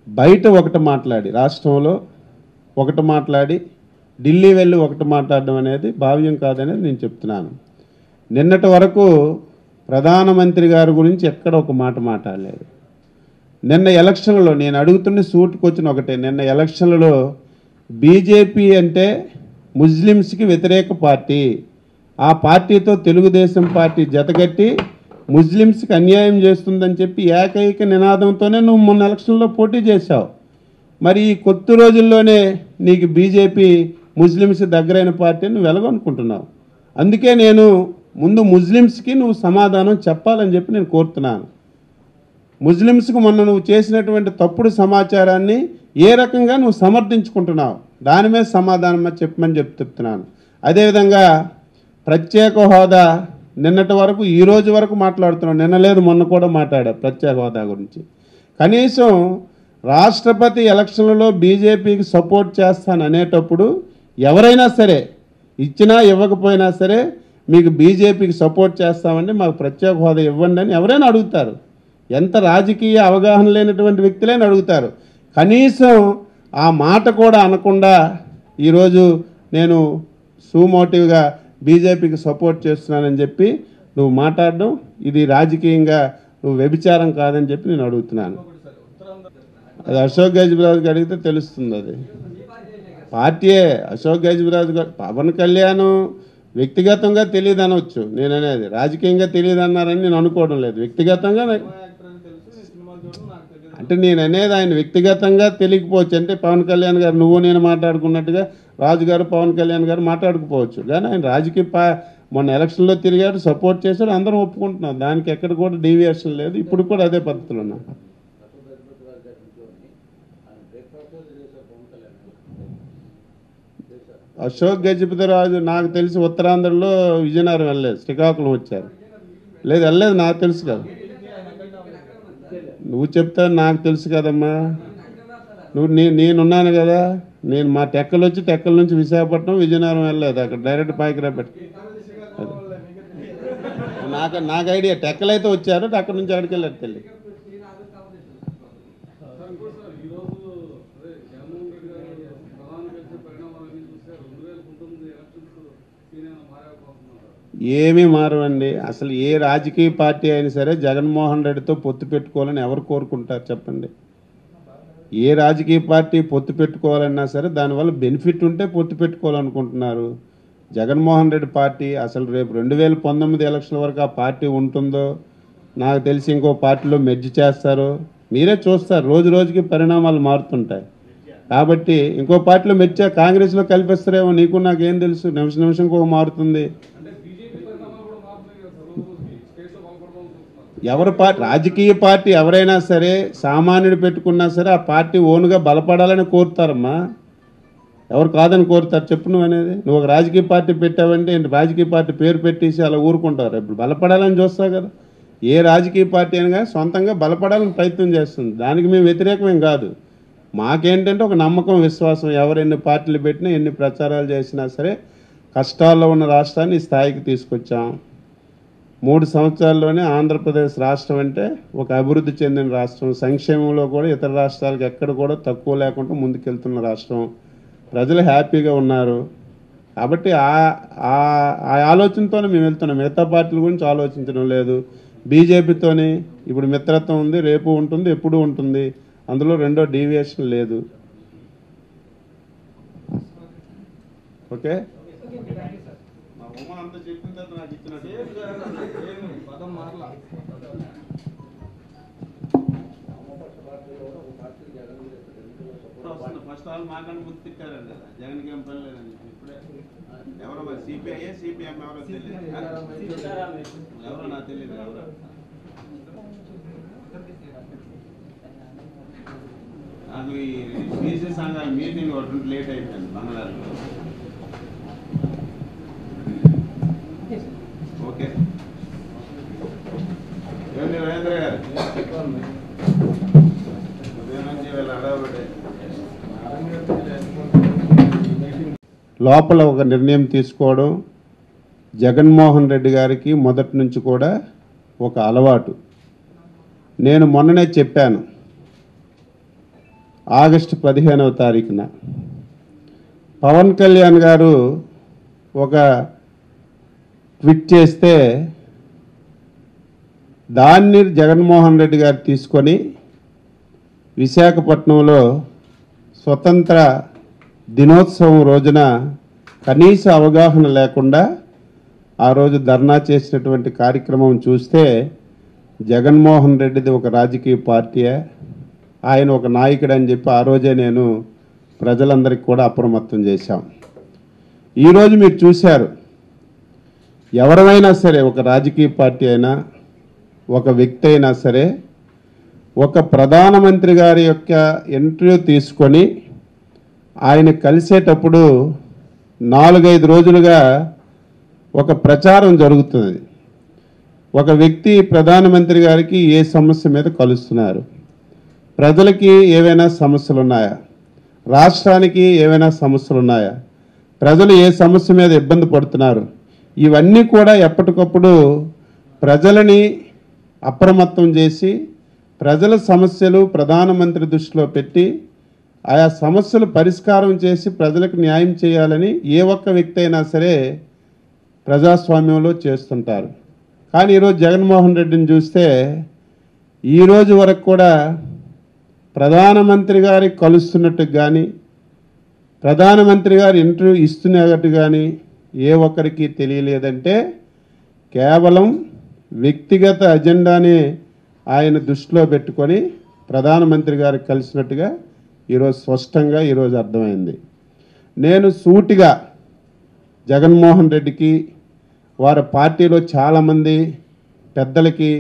బయట ఒకటి మాట్లాడి రాష్ట్రంలో ఒకటి మాట్లాడి ఢిల్లీ వెళ్ళి ఒకటి మాట్లాడడం అనేది భావ్యం కాదనేది నేను చెప్తున్నాను. నిన్నటి వరకు ప్రధానమంత్రి గారి గురించి ఎక్కడ ఒక మాట మాట్లాడలేదు. నిన్న ఎలక్షన్లలో నేను అడుగుతున్న సూట్కి వచ్చిన ఒకటే, నిన్న ఎలక్షన్లలో బీజేపీ అంటే ముస్లిమ్స్కి వ్యతిరేక పార్టీ, ఆ పార్టీతో తెలుగుదేశం పార్టీ జతగట్టి ముస్లిమ్స్కి అన్యాయం చేస్తుందని చెప్పి ఏకైక నినాదంతోనే నువ్వు మొన్న ఎలక్షన్లో పోటీ చేశావు. మరి ఈ కొద్ది రోజుల్లోనే నీకు బీజేపీ ముస్లిమ్స్ దగ్గరైన పార్టీ నువ్వు వెలగనుకుంటున్నావు. అందుకే నేను ముందు ముస్లిమ్స్కి నువ్వు సమాధానం చెప్పాలని చెప్పి నేను కోరుతున్నాను. ముస్లిమ్స్కి మొన్న నువ్వు చేసినటువంటి తప్పుడు సమాచారాన్ని ఏ రకంగా నువ్వు సమర్థించుకుంటున్నావు, దాని మీద సమాధానం చెప్పమని చెప్తున్నాను. అదేవిధంగా ప్రత్యేక హోదా నిన్నటి వరకు ఈ రోజు వరకు మాట్లాడుతున్నావు, నిన్న లేదు మొన్న కూడా మాట్లాడా ప్రత్యేక హోదా గురించి. కనీసం రాష్ట్రపతి ఎలక్షన్లలో బీజేపీకి సపోర్ట్ చేస్తాను అనేటప్పుడు ఎవరైనా సరే ఇచ్చినా ఇవ్వకపోయినా సరే మీకు బీజేపీకి సపోర్ట్ చేస్తామండి, మాకు ప్రత్యేక హోదా ఇవ్వండి అని ఎవరైనా అడుగుతారు. ఎంత రాజకీయ అవగాహన లేనటువంటి వ్యక్తులైనా అడుగుతారు. కనీసం ఆ మాట కూడా అనకుండా ఈరోజు నేను సుమోటివ్గా బీజేపీకి సపోర్ట్ చేస్తున్నానని చెప్పి నువ్వు మాట్లాడడం ఇది రాజకీయంగా నువ్వు వ్యభిచారం కాదని చెప్పి నేను అడుగుతున్నాను. అది అశోక్ గజపతిరాజుకి అడిగితే తెలుస్తుంది. అది పార్టీయే. అశోక్ గజపతిరాజు గారు పవన్ కళ్యాణ్ వ్యక్తిగతంగా తెలియదు అనవచ్చు, నేను అనేది రాజకీయంగా తెలియదు అన్నారని నేను అనుకోవడం లేదు. వ్యక్తిగతంగా అంటే నేను అనేది ఆయన వ్యక్తిగతంగా తెలియకపోవచ్చు. అంటే పవన్ కళ్యాణ్ గారు నువ్వు నేను మాట్లాడుకున్నట్టుగా రాజు గారు పవన్ కళ్యాణ్ గారు మాట్లాడుకోవచ్చు, కానీ ఆయన రాజకీయ మొన్న ఎలక్షన్లో తిరిగాడు, సపోర్ట్ చేశాడు, అందరం ఒప్పుకుంటున్నాం. దానికి ఎక్కడ కూడా డీవియేషన్ లేదు. ఇప్పుడు కూడా అదే పద్ధతిలో ఉన్నాం. అశోక్ గజపతిరాజు నాకు తెలిసి ఉత్తరాంధ్రలో విజయనగరం వెళ్ళలేదు, శ్రీకాకుళం వచ్చారు. లేదు వెళ్ళలేదు, నాకు తెలుసు కదా. నువ్వు చెప్తావు నాకు తెలుసు కదమ్మా. నువ్వు నేనున్నాను కదా. నేను మా టెక్కలు వచ్చి టెక్కల నుంచి విశాఖపట్నం విజయనగరం వెళ్ళలేదు, అక్కడ డైరెక్ట్ పాకిరాపేట. నాకు ఐడియా. టెక్కలు అయితే వచ్చారు, అక్కడి నుంచి అక్కడికి వెళ్ళారు తెలియదు. ఏమీ మారవండి. అసలు ఏ రాజకీయ పార్టీ అయినా సరే జగన్మోహన్ రెడ్డితో పొత్తు పెట్టుకోవాలని ఎవరు కోరుకుంటారు చెప్పండి? ఏ రాజకీయ పార్టీ పొత్తు పెట్టుకోవాలన్నా సరే దానివల్ల బెనిఫిట్ ఉంటే పొత్తు పెట్టుకోవాలనుకుంటున్నారు. జగన్మోహన్ రెడ్డి పార్టీ అసలు రేపు 2019 ఎలక్షన్ల వరకు ఆ పార్టీ ఉంటుందో నాకు తెలిసి ఇంకో పార్టీలో మెర్జ్ చేస్తారో మీరే చూస్తారు. రోజు రోజుకి పరిణామాలు మారుతుంటాయి. కాబట్టి ఇంకో పార్టీలో మెర్చా కాంగ్రెస్లో కలిపిస్తారేమో, నీకు నాకేం తెలుసు. నిమిషం నిమిషంకి ఒక మారుతుంది. ఎవరి పార్టీ రాజకీయ పార్టీ ఎవరైనా సరే సామాన్యుడు పెట్టుకున్నా సరే ఆ పార్టీ ఓన్గా బలపడాలని కోరుతారమ్మా. ఎవరు కాదని కోరుతారు చెప్పు? నువ్వు అనేది నువ్వు ఒక రాజకీయ పార్టీ పెట్టావంటే రాజకీయ పార్టీ పేరు పెట్టేసి అలా ఊరుకుంటారు. ఇప్పుడు బలపడాలని చూస్తావు కదా. ఏ రాజకీయ పార్టీ అయినా సొంతంగా బలపడాలని ప్రయత్నం చేస్తుంది. దానికి మేము వ్యతిరేకమేం కాదు. మాకేంటంటే ఒక నమ్మకం, విశ్వాసం. ఎవరు ఎన్ని పార్టీలు పెట్టినా ఎన్ని ప్రచారాలు చేసినా సరే కష్టాల్లో ఉన్న రాష్ట్రాన్ని ఈ స్థాయికి తీసుకొచ్చాం. 3 సంవత్సరాల్లోనే ఆంధ్రప్రదేశ్ రాష్ట్రం అంటే ఒక అభివృద్ధి చెందిన రాష్ట్రం. సంక్షేమంలో కూడా ఇతర రాష్ట్రాలకు ఎక్కడ కూడా తక్కువ లేకుండా ముందుకెళ్తున్న రాష్ట్రం. ప్రజలు హ్యాపీగా ఉన్నారు. కాబట్టి ఆ ఆలోచనతోనే మేము వెళ్తున్నాం. మిగతా పార్టీల గురించి ఆలోచించడం లేదు. బీజేపీతోని ఇప్పుడు మిత్రత్వం ఉంది, రేపు ఉంటుంది, ఎప్పుడూ ఉంటుంది. అందులో రెండో డీవియేషన్ లేదు. ఓకే. ఫస్ట్ ఆల్ మాకంటే ముందు తిట్టారండి, జగన్కి ఏం పని లేదని. ఇప్పుడే ఎవరో మరి సిపిఐ సిపిఎం ఎవరో తెలియదు, ఎవరో నాకు తెలియదు. ఎవరో నాకు ఈ బీసీ సంఘాల మీటింగ్ ఒకటి లేట్ అయిపోయింది బంగాళాలో. ఓకే. ఏమండి రవీంద్ర గారు, లోపల ఒక నిర్ణయం తీసుకోవడం జగన్మోహన్ రెడ్డి గారికి మొదటి నుంచి కూడా ఒక అలవాటు. నేను మొన్ననే చెప్పాను, ఆగస్టు 15వ తారీఖున పవన్ కళ్యాణ్ గారు ఒక ట్వీట్ చేస్తే దాన్ని జగన్మోహన్ రెడ్డి గారు తీసుకొని విశాఖపట్నంలో స్వతంత్ర దినోత్సవం రోజున కనీస అవగాహన లేకుండా ఆ రోజు ధర్నా చేసినటువంటి కార్యక్రమం చూస్తే జగన్మోహన్ రెడ్డిది ఒక రాజకీయ పార్టీయే, ఆయన ఒక నాయకుడు అని చెప్పి ఆ రోజే నేను ప్రజలందరికీ కూడా అప్రమత్తం చేశాం. ఈరోజు మీరు చూశారు, ఎవరైనా సరే, ఒక రాజకీయ పార్టీ అయినా ఒక వ్యక్తి అయినా సరే ఒక ప్రధానమంత్రి గారి యొక్క ఇంటర్వ్యూ తీసుకొని ఆయన కలిసేటప్పుడు 4-5 రోజులుగా ఒక ప్రచారం జరుగుతుంది. ఒక వ్యక్తి ప్రధానమంత్రి గారికి ఏ సమస్య మీద కలుస్తున్నారు, ప్రజలకి ఏవైనా సమస్యలు ఉన్నాయా, రాష్ట్రానికి ఏవైనా సమస్యలు ఉన్నాయా, ప్రజలు ఏ సమస్య మీద ఇబ్బంది పడుతున్నారు, ఇవన్నీ కూడా ఎప్పటికప్పుడు ప్రజలని అప్రమత్తం చేసి ప్రజల సమస్యలు ప్రధానమంత్రి దృష్టిలో పెట్టి ఆయా సమస్యలు పరిష్కారం చేసి ప్రజలకు న్యాయం చేయాలని ఏ ఒక్క వ్యక్తి అయినా సరే ప్రజాస్వామ్యంలో చేస్తుంటారు. కానీ ఈరోజు జగన్మోహన్ రెడ్డిని చూస్తే ఈరోజు వరకు కూడా ప్రధానమంత్రి గారికి కలుస్తున్నట్టు కానీ ప్రధానమంత్రి గారు ఇంటర్వ్యూ ఇస్తున్నట్టు కానీ ఏ ఒక్కరికి తెలియలేదంటే కేవలం వ్యక్తిగత అజెండాని ఆయన దృష్టిలో పెట్టుకొని ప్రధానమంత్రి గారికి కలిసినట్టుగా ఈరోజు స్పష్టంగా ఈరోజు అర్థమైంది. నేను సూటిగా జగన్మోహన్ రెడ్డికి వారి పార్టీలో చాలామంది పెద్దలకి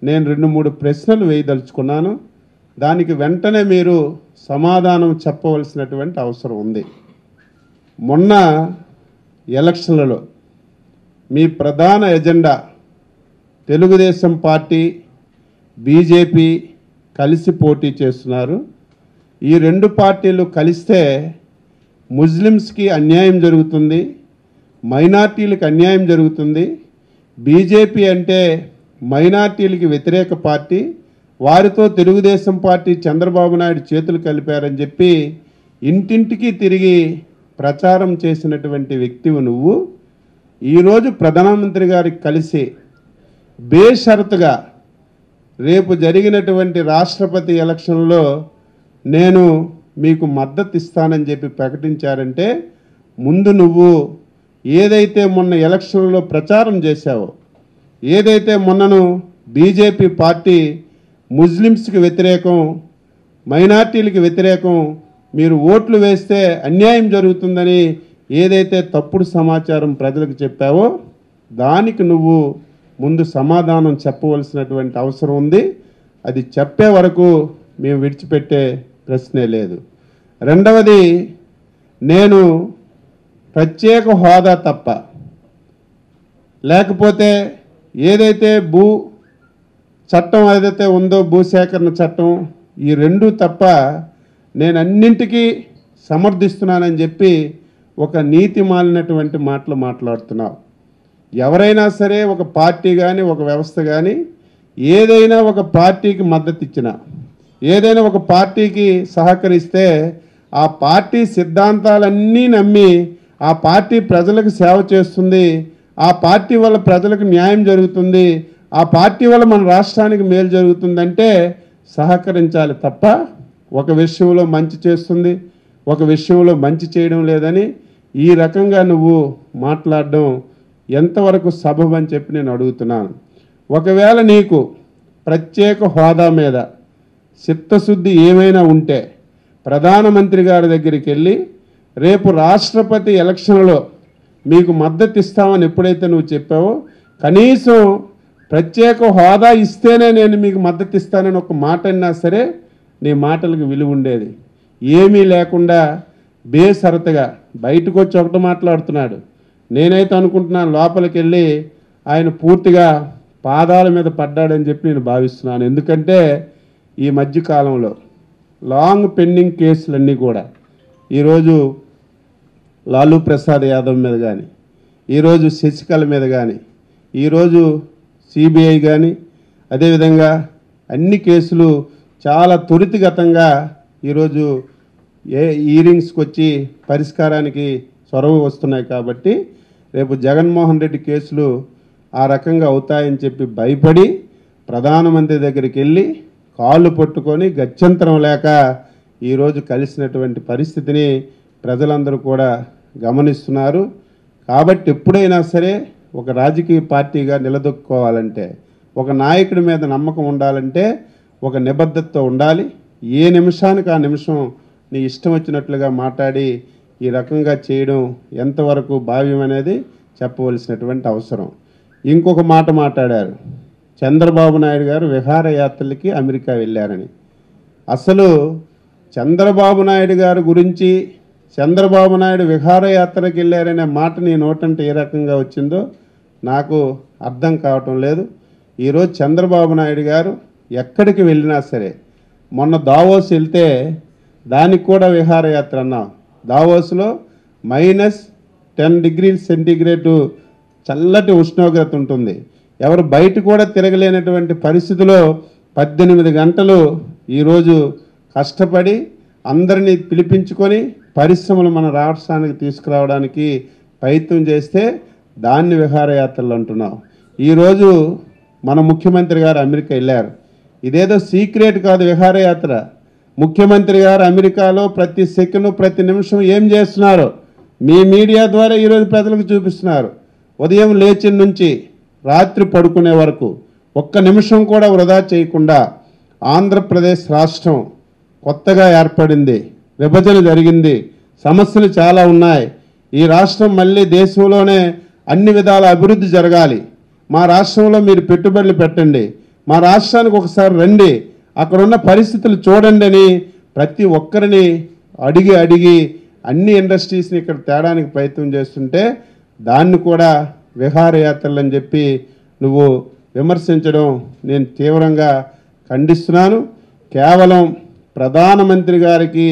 నేను 2-3 ప్రశ్నలు వేయదలుచుకున్నాను. దానికి వెంటనే మీరు సమాధానం చెప్పవలసినటువంటి అవసరం ఉంది. మొన్న ఎలక్షన్లలో మీ ప్రధాన ఎజెండా తెలుగుదేశం పార్టీ బీజేపీ కలిసి పోటీ చేస్తున్నారు. ఈ 2 పార్టీలు కలిస్తే ముస్లిమ్స్కి అన్యాయం జరుగుతుంది, మైనార్టీలకు అన్యాయం జరుగుతుంది. బీజేపీ అంటే మైనార్టీలకి వ్యతిరేక పార్టీ, వారితో తెలుగుదేశం పార్టీ చంద్రబాబు నాయుడు చేతులు కలిపారని చెప్పి ఇంటింటికి తిరిగి ప్రచారం చేసినటువంటి వ్యక్తివి నువ్వు. ఈరోజు ప్రధానమంత్రి గారికి కలిసి బేషరతుగా రేపు జరిగినటువంటి రాష్ట్రపతి ఎలక్షన్లో నేను మీకు మద్దతు ఇస్తానని చెప్పి ప్రకటించారంటే ముందు నువ్వు ఏదైతే మొన్న ఎలక్షన్లో ప్రచారం చేశావో, ఏదైతే మొన్నను బీజేపీ పార్టీ ముస్లిమ్స్కి వ్యతిరేకం, మైనార్టీలకు వ్యతిరేకం, మీరు ఓట్లు వేస్తే అన్యాయం జరుగుతుందని ఏదైతే తప్పుడు సమాచారం ప్రజలకు చెప్పావో దానికి నువ్వు ముందు సమాధానం చెప్పవలసినటువంటి అవసరం ఉంది. అది చెప్పే వరకు మేము విడిచిపెట్టే ప్రశ్నే లేదు. రెండవది, నేను ప్రత్యేక హోదా తప్ప లేకపోతే ఏదైతే భూ చట్టం ఏదైతే ఉందో భూసేకరణ చట్టం, ఈ 2 తప్ప నేను అన్నింటికీ సమర్థిస్తున్నానని చెప్పి ఒక నీతి మాలినటువంటి మాటలు మాట్లాడుతున్నావు. ఎవరైనా సరే ఒక పార్టీ కానీ ఒక వ్యవస్థ కానీ ఏదైనా ఒక పార్టీకి మద్దతు ఇచ్చినా, ఏదైనా ఒక పార్టీకి సహకరిస్తే ఆ పార్టీ సిద్ధాంతాలన్నీ నమ్మి ఆ పార్టీ ప్రజలకు సేవ చేస్తుంది, ఆ పార్టీ వల్ల ప్రజలకు న్యాయం జరుగుతుంది, ఆ పార్టీ వల్ల మన రాష్ట్రానికి మేలు జరుగుతుందంటే సహకరించాలి తప్ప ఒక విషయంలో మంచి చేస్తుంది, ఒక విషయంలో మంచి చేయడం లేదని ఈ రకంగా నువ్వు మాట్లాడడం ఎంతవరకు సబబు అని చెప్పి నేను అడుగుతున్నాను. ఒకవేళ నీకు ప్రత్యేక హోదా మీద చిత్తశుద్ధి ఏమైనా ఉంటే ప్రధానమంత్రి గారి దగ్గరికి వెళ్ళి రేపు రాష్ట్రపతి ఎలక్షన్లో మీకు మద్దతు ఇస్తామని ఎప్పుడైతే నువ్వు చెప్పావో కనీసం ప్రత్యేక హోదా ఇస్తేనే నేను మీకు మద్దతు ఇస్తానని ఒక మాట అన్నా సరే నీ మాటలకు విలువ ఉండేది. ఏమీ లేకుండా బేసరతగా బయటకు వచ్చి ఒకటి మాట్లాడుతున్నాడు. నేనైతే అనుకుంటున్నాను లోపలికి వెళ్ళి ఆయన పూర్తిగా పాదాల మీద పడ్డాడని చెప్పి నేను భావిస్తున్నాను. ఎందుకంటే ఈ మధ్యకాలంలో లాంగ్ పెండింగ్ కేసులన్నీ కూడా ఈరోజు లాలూ ప్రసాద్ యాదవ్ మీద కానీ, ఈరోజు శశికళ మీద కానీ, ఈరోజు సిబిఐ కానీ, అదేవిధంగా అన్ని కేసులు చాలా త్వరితగతంగా ఈరోజు హీరింగ్స్కి వచ్చి పరిష్కారానికి చొరవ వస్తున్నాయి. కాబట్టి రేపు జగన్మోహన్ రెడ్డి కేసులు ఆ రకంగా అవుతాయని చెప్పి భయపడి ప్రధానమంత్రి దగ్గరికి వెళ్ళి కాళ్ళు పట్టుకొని గత్యంతరం లేక ఈరోజు కలిసినటువంటి పరిస్థితిని ప్రజలందరూ కూడా గమనిస్తున్నారు. కాబట్టి ఎప్పుడైనా సరే ఒక రాజకీయ పార్టీగా నిలదొక్కుకోవాలంటే, ఒక నాయకుడి మీద నమ్మకం ఉండాలంటే ఒక నిబద్ధతతో ఉండాలి. ఏ నిమిషానికి ఆ నిమిషం నీ ఇష్టం వచ్చినట్లుగా మాట్లాడి ఈ రకంగా చేయడం ఎంతవరకు భావ్యం అనేది చెప్పవలసినటువంటి అవసరం. ఇంకొక మాట మాట్లాడారు, చంద్రబాబు నాయుడు గారు విహారయాత్రలకి అమెరికా వెళ్ళారని. అసలు చంద్రబాబు నాయుడు గారి గురించి చంద్రబాబు నాయుడు విహారయాత్రకు వెళ్ళారనే మాట నీ నోటంటే ఏ రకంగా వచ్చిందో నాకు అర్థం కావటం లేదు. ఈరోజు చంద్రబాబు నాయుడు గారు ఎక్కడికి వెళ్ళినా సరే, మొన్న దావోస్ వెళ్తే దానికి కూడా విహారయాత్ర అన్నాం. దావోస్లో -10 డిగ్రీల సెంటీగ్రేడ్ చల్లటి ఉష్ణోగ్రత ఉంటుంది. ఎవరు బయట కూడా తిరగలేనటువంటి పరిస్థితిలో 18 గంటలు ఈరోజు కష్టపడి అందరినీ పిలిపించుకొని పరిశ్రమలు మన రాష్ట్రానికి తీసుకురావడానికి ప్రయత్నం చేస్తే దాన్ని విహారయాత్రలు అంటున్నాం. ఈరోజు మన ముఖ్యమంత్రి గారు అమెరికా వెళ్ళారు. ఇదేదో సీక్రెట్ కాదు విహారయాత్ర. ముఖ్యమంత్రి గారు అమెరికాలో ప్రతి సెకండ్ ప్రతి నిమిషం ఏం చేస్తున్నారో మీ మీడియా ద్వారా ఈరోజు ప్రజలకు చూపిస్తున్నారు. ఉదయం లేచిన నుంచి రాత్రి పడుకునే వరకు ఒక్క నిమిషం కూడా వృధా చేయకుండా ఆంధ్రప్రదేశ్ రాష్ట్రం కొత్తగా ఏర్పడింది, విభజన జరిగింది, సమస్యలు చాలా ఉన్నాయి. ఈ రాష్ట్రం మళ్ళీ దేశంలోనే అన్ని విధాల అభివృద్ధి జరగాలి. మా రాష్ట్రంలో మీరు పెట్టుబడులు పెట్టండి, మా రాష్ట్రానికి ఒకసారి రండి, అక్కడున్న పరిస్థితులు చూడండి అని ప్రతి ఒక్కరిని అడిగి అన్ని ఇండస్ట్రీస్ని ఇక్కడ తేడానికి ప్రయత్నం చేస్తుంటే దాన్ని కూడా విహారయాత్రలు అని చెప్పి నువ్వు విమర్శించడం నేను తీవ్రంగా ఖండిస్తున్నాను. కేవలం ప్రధానమంత్రి గారికి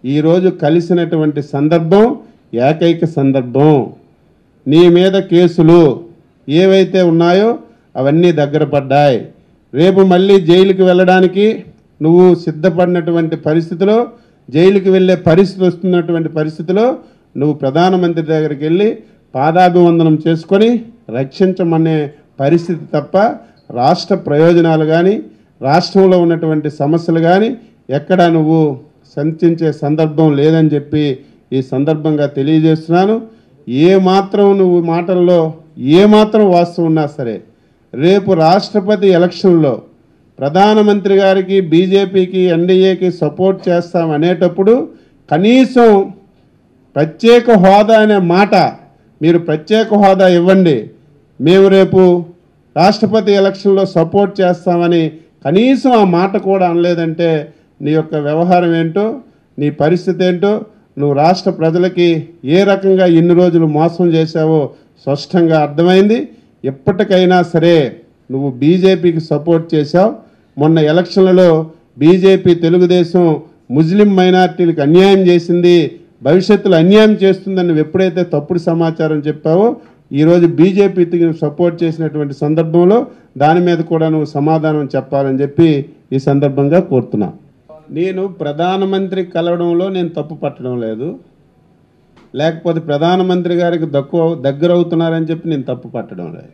ఈరోజు కలిసినటువంటి సందర్భం ఏకైక సందర్భం. నీ మీద కేసులు ఏవైతే ఉన్నాయో అవన్నీ దగ్గర పడ్డాయి. రేపు మళ్ళీ జైలుకి వెళ్ళడానికి నువ్వు సిద్ధపడినటువంటి పరిస్థితిలో, జైలుకి వెళ్ళే పరిస్థితి వస్తున్నటువంటి పరిస్థితిలో నువ్వు ప్రధానమంత్రి దగ్గరికి వెళ్ళి పాదాభివందనం చేసుకొని రక్షించమనే పరిస్థితి తప్ప రాష్ట్ర ప్రయోజనాలు కానీ రాష్ట్రంలో ఉన్నటువంటి సమస్యలు కానీ ఎక్కడా నువ్వు సంచించే సందర్భం లేదని చెప్పి ఈ సందర్భంగా తెలియజేస్తున్నాను. ఏమాత్రం నువ్వు మాటల్లో ఏమాత్రం వాస్తవం ఉన్నా సరే రేపు రాష్ట్రపతి ఎలక్షన్లో ప్రధానమంత్రి గారికి బీజేపీకి ఎన్డీఏకి సపోర్ట్ చేస్తాం అనేటప్పుడు కనీసం ప్రత్యేక హోదా అనే మాట, మీరు ప్రత్యేక హోదా ఇవ్వండి, మేము రేపు రాష్ట్రపతి ఎలక్షన్లో సపోర్ట్ చేస్తామని కనీసం ఆ మాట కూడా అనలేదంటే నీ యొక్క వ్యవహారం ఏంటో, నీ పరిస్థితి ఏంటో, నువ్వు రాష్ట్ర ప్రజలకి ఏ రకంగా ఇన్ని రోజులు మోసం చేశావో స్పష్టంగా అర్థమైంది. ఎప్పటికైనా సరే నువ్వు బీజేపీకి సపోర్ట్ చేశావు. మొన్న ఎలక్షన్లలో బీజేపీ తెలుగుదేశం ముస్లిం మైనార్టీలకు అన్యాయం చేసింది, భవిష్యత్తులో అన్యాయం చేస్తుందని నువ్వు ఎప్పుడైతే తప్పుడు సమాచారం చెప్పావో ఈరోజు బీజేపీకి సపోర్ట్ చేసినటువంటి సందర్భంలో దాని మీద కూడా నువ్వు సమాధానం చెప్పాలని చెప్పి ఈ సందర్భంగా కోరుతున్నా. నేను ప్రధానమంత్రి కలవడంలో నేను తప్పు పట్టడం లేదు, లేకపోతే ప్రధానమంత్రి గారికి దగ్గర అవుతున్నారని చెప్పి నేను తప్పు పట్టడం లేదు.